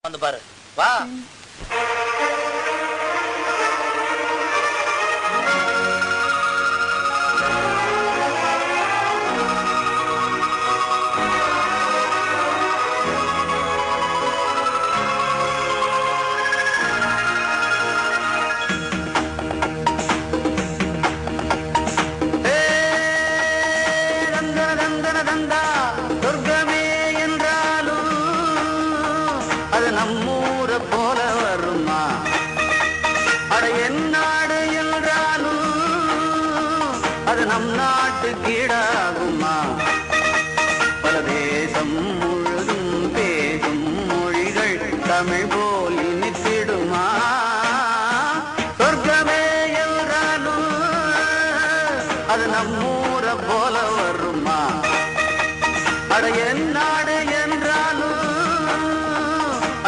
வந்து பாரு வா. நம்மூர போல வருமா அட என்னாடு என்றாலும் அது நம் நாட்டு கீழாகுமா பல தேசம் முழுதும் பேசும் மொழிகள் தமிழ் போல் இனித்திடுமா சொர்க்கமே என்றாலும் அது நம்மூர போல வருமா அட என்னாடு என்றாலும்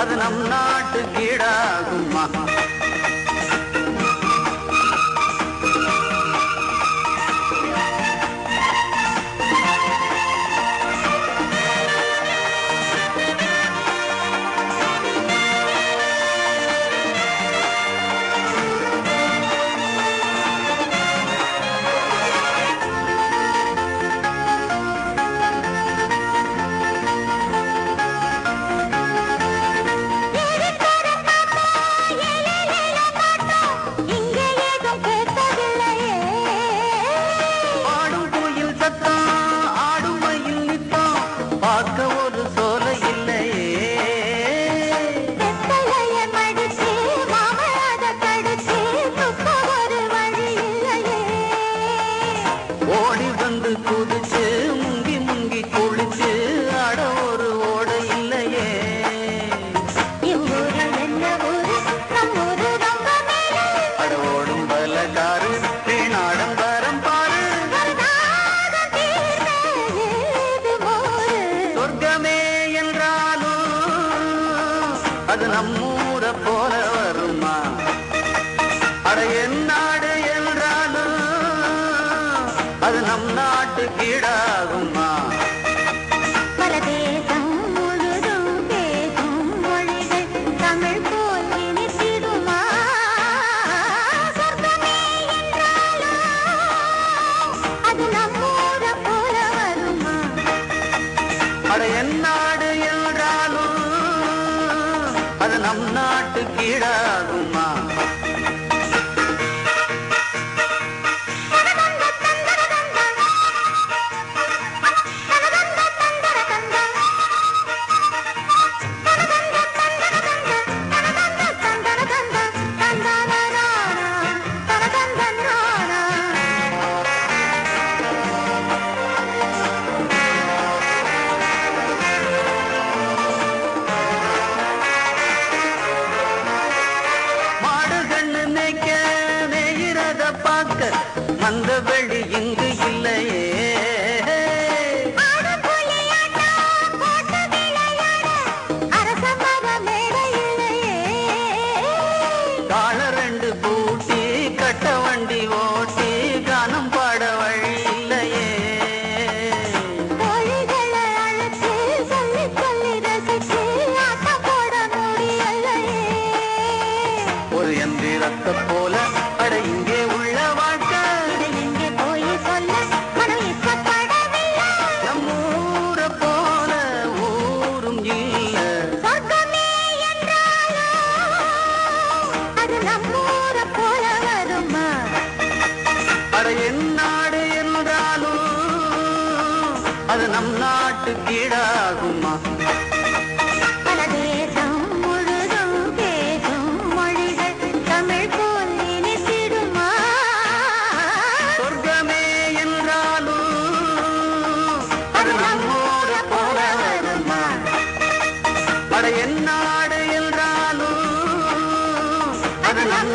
அது நம் நாட்டு கீழாகுமா குதிச்சு முங்கி முங்கி குளிச்சு ஆட ஒரு ஓட இல்லையே அட ஓடும் பலகாரு வீணாடம்பரம் பாரு சொர்க்கமே என்றாலும் அது நம்மூர போல வருமா அட என்னாடு என்றாலும் அது நம் நாட்டு கீழாகுமா பல தேசம் முழுதும் பேசும் மொழிகள் தமிழ் போல் இனித்திடுமா சொர்க்கமே என்றாலும் அது நம்மூர போல வருமா அட என்னாடு என்றாலும் அது நம் நாட்டு கீழாகுமா அந்த வெளி இங்கு இல்லையே கால ரெண்டு பூட்டி கட்ட வண்டி ஓட்டி கானம் பாட வழி இல்லையே ஒரு எந்திரத்தை போல அட இங்கே உள்ள வாழ்க்கை நம்மூர போல ஊரும் இல்ல அட என்னாடு என்றாலும் அது நம் நாட்டு கீழாகுமா பல தேசம் முழுதும் பேசும் மொழிகள் தமிழ் போல் இனித்திடுமா சொர்க்கமே என்றாலும் அது நம்மூர போல வருமா அட என்னாடு என்றாலும் அது நம்